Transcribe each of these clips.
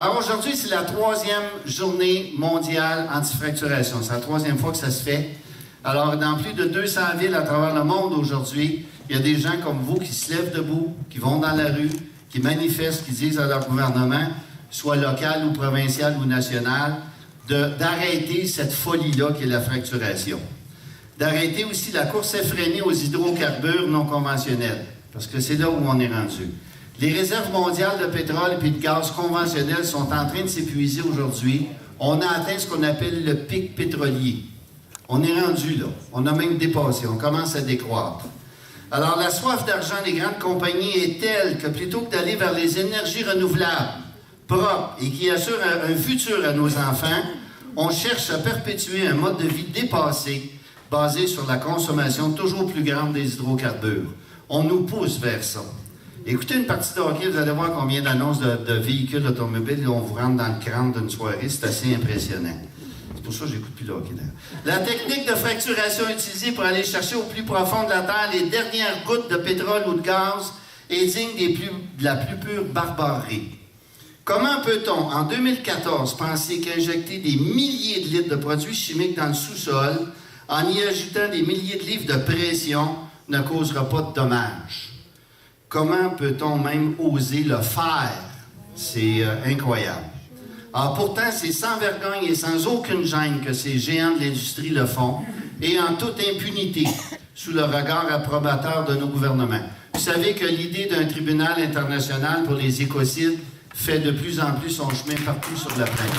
Alors aujourd'hui, c'est la 3e journée mondiale antifracturation. C'est la 3e fois que ça se fait. Alors, dans plus de 200 villes à travers le monde aujourd'hui, il y a des gens comme vous qui se lèvent debout, qui vont dans la rue, qui manifestent, qui disent à leur gouvernement, soit local ou provincial ou national, d'arrêter cette folie-là qui est la fracturation. D'arrêter aussi la course effrénée aux hydrocarbures non conventionnels, parce que c'est là où on est rendu. Les réserves mondiales de pétrole et de gaz conventionnels sont en train de s'épuiser aujourd'hui. On a atteint ce qu'on appelle le pic pétrolier. On est rendu là. On a même dépassé. On commence à décroître. Alors, la soif d'argent des grandes compagnies est telle que plutôt que d'aller vers les énergies renouvelables, propres et qui assurent un futur à nos enfants, on cherche à perpétuer un mode de vie dépassé, basé sur la consommation toujours plus grande des hydrocarbures. On nous pousse vers ça. Écoutez une partie de hockey, vous allez voir combien d'annonces de véhicules automobiles on vous rentre dans le crâne d'une soirée. C'est assez impressionnant. C'est pour ça que j'écoute plus le hockey. La technique de fracturation utilisée pour aller chercher au plus profond de la Terre les dernières gouttes de pétrole ou de gaz est digne de la plus pure barbarie. Comment peut-on, en 2014, penser qu'injecter des milliers de litres de produits chimiques dans le sous-sol, en y ajoutant des milliers de livres de pression, ne causera pas de dommages? Comment peut-on même oser le faire? C'est incroyable. Alors pourtant, c'est sans vergogne et sans aucune gêne que ces géants de l'industrie le font, et en toute impunité, sous le regard approbateur de nos gouvernements. Vous savez que l'idée d'un tribunal international pour les écocides fait de plus en plus son chemin partout sur la planète.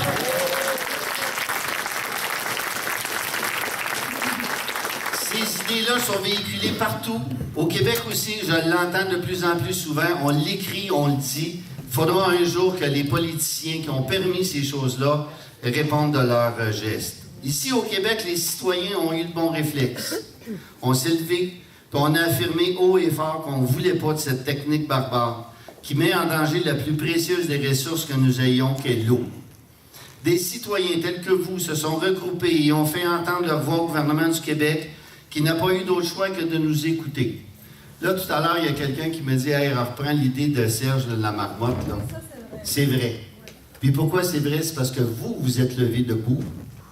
Ces idées-là sont véhiculées partout. Au Québec aussi, je l'entends de plus en plus souvent. On l'écrit, on le dit. Il faudra un jour que les politiciens qui ont permis ces choses-là répondent de leurs gestes. Ici, au Québec, les citoyens ont eu le bon réflexe. On s'est levé, puis on a affirmé haut et fort qu'on ne voulait pas de cette technique barbare qui met en danger la plus précieuse des ressources que nous ayons, qu'est l'eau. Des citoyens tels que vous se sont regroupés et ont fait entendre leur voix au gouvernement du Québec qui n'a pas eu d'autre choix que de nous écouter. Là, tout à l'heure, il y a quelqu'un qui me dit « Hey, reprends l'idée de Serge de la Marmotte. » C'est vrai. Puis pourquoi c'est vrai? C'est parce que vous êtes levé debout,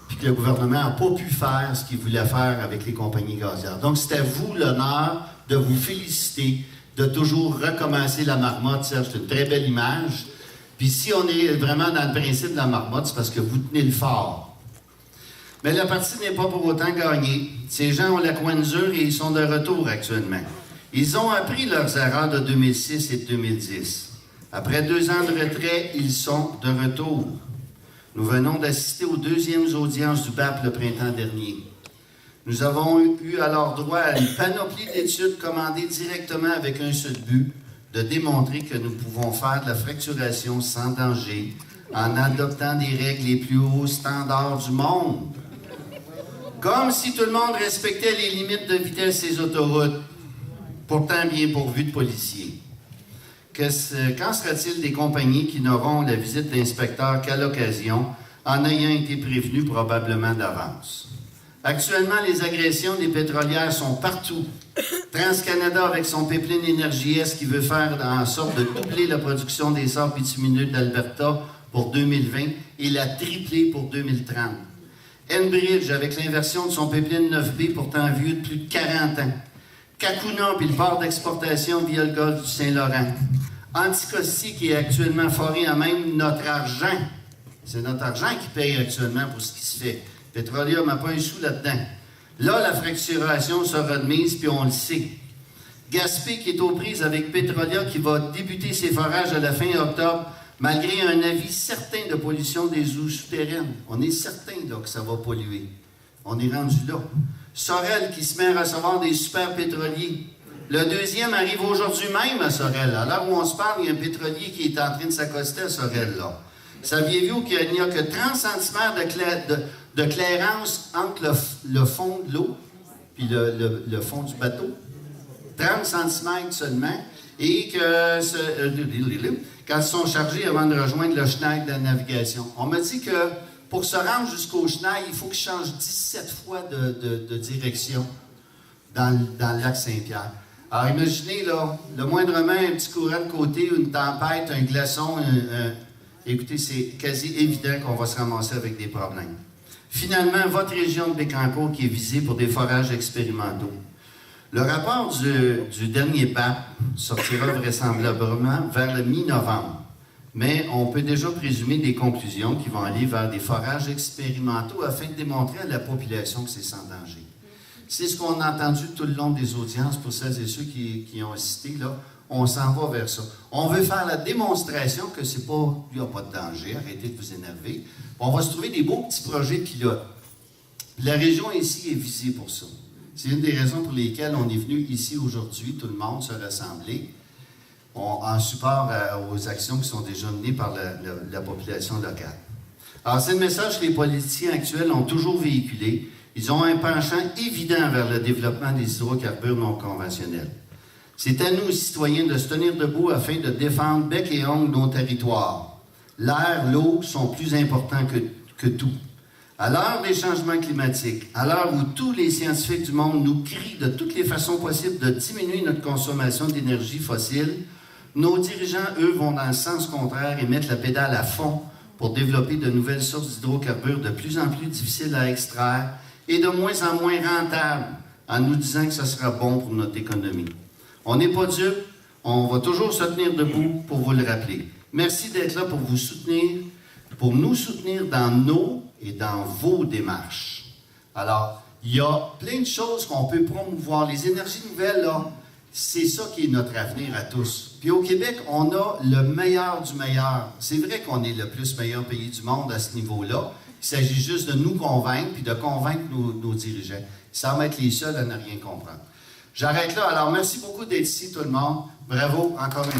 puis que le gouvernement n'a pas pu faire ce qu'il voulait faire avec les compagnies gazières. Donc, c'est à vous l'honneur de vous féliciter, de toujours recommencer la Marmotte. Serge, c'est une très belle image. Puis si on est vraiment dans le principe de la Marmotte, c'est parce que vous tenez le fort. Mais la partie n'est pas pour autant gagnée. Ces gens ont la coin dure et ils sont de retour actuellement. Ils ont appris leurs erreurs de 2006 et de 2010. Après 2 ans de retrait, ils sont de retour. Nous venons d'assister aux 2e audiences du BAP le printemps dernier. Nous avons eu alors droit à une panoplie d'études commandées directement avec un seul but, de démontrer que nous pouvons faire de la fracturation sans danger en adoptant des règles les plus hauts standards du monde. Comme si tout le monde respectait les limites de vitesse des autoroutes, pourtant bien pourvues de policiers. Qu'en sera-t-il des compagnies qui n'auront la visite d'inspecteurs qu'à l'occasion, en ayant été prévenus probablement d'avance? Actuellement, les agressions des pétrolières sont partout. TransCanada, avec son pipeline Énergie S, qui veut faire en sorte de doubler la production des sables bitumineux d'Alberta pour 2020 et la tripler pour 2030. Enbridge, avec l'inversion de son pipeline 9B, pourtant vieux de plus de 40 ans. Kakuna, puis le port d'exportation via le golfe du Saint-Laurent. Anticosti, qui est actuellement foré à même notre argent. C'est notre argent qui paye actuellement pour ce qui se fait. Petroleum n'a pas un sou là-dedans. Là, la fracturation sera de mise, puis on le sait. Gaspé, qui est aux prises avec Petrolia, qui va débuter ses forages à la fin octobre, malgré un avis certain de pollution des eaux souterraines. On est certain là, que ça va polluer. On est rendu là. Sorel, qui se met à recevoir des super pétroliers. Le 2e arrive aujourd'hui même à Sorel. À l'heure où on se parle, il y a un pétrolier qui est en train de s'accoster à Sorel, là. Saviez-vous qu'il n'y a que 30 cm de clairance entre le fond de l'eau et le fond du bateau? 30 cm seulement. Et que quand ils sont chargés avant de rejoindre le chenal de la navigation. On m'a dit que pour se rendre jusqu'au chenal, il faut qu'ils changent 17 fois de direction dans le lac Saint-Pierre. Alors imaginez, là, le moindrement, un petit courant de côté, une tempête, un glaçon, écoutez, c'est quasi évident qu'on va se ramasser avec des problèmes. Finalement, votre région de Bécancour qui est visée pour des forages expérimentaux. Le rapport du dernier BAP sortira vraisemblablement vers le mi-novembre, mais on peut déjà présumer des conclusions qui vont aller vers des forages expérimentaux afin de démontrer à la population que c'est sans danger. C'est ce qu'on a entendu tout le long des audiences pour celles et ceux qui ont assisté, là. On s'en va vers ça. On veut faire la démonstration que c'est pas, il n'y a pas de danger, arrêtez de vous énerver. On va se trouver des beaux petits projets pilotes. La région ici est visée pour ça. C'est une des raisons pour lesquelles on est venu ici aujourd'hui, tout le monde se rassembler, en support aux actions qui sont déjà menées par la population locale. Alors, c'est le message que les politiciens actuels ont toujours véhiculé. Ils ont un penchant évident vers le développement des hydrocarbures non conventionnels. C'est à nous, citoyens, de se tenir debout afin de défendre bec et ongle nos territoires. L'air, l'eau sont plus importants que tout. À l'heure des changements climatiques, à l'heure où tous les scientifiques du monde nous crient de toutes les façons possibles de diminuer notre consommation d'énergie fossile, nos dirigeants, eux, vont dans le sens contraire et mettent la pédale à fond pour développer de nouvelles sources d'hydrocarbures de plus en plus difficiles à extraire et de moins en moins rentables, en nous disant que ce sera bon pour notre économie. On n'est pas dupes, on va toujours se tenir debout pour vous le rappeler. Merci d'être là pour vous soutenir, pour nous soutenir dans nos et dans vos démarches. Alors, il y a plein de choses qu'on peut promouvoir. Les énergies nouvelles, là, c'est ça qui est notre avenir à tous. Puis au Québec, on a le meilleur du meilleur. C'est vrai qu'on est le plus meilleur pays du monde à ce niveau-là. Il s'agit juste de nous convaincre puis de convaincre nos dirigeants. Sans être les seuls à ne rien comprendre. J'arrête là. Alors, merci beaucoup d'être ici, tout le monde. Bravo, encore une fois.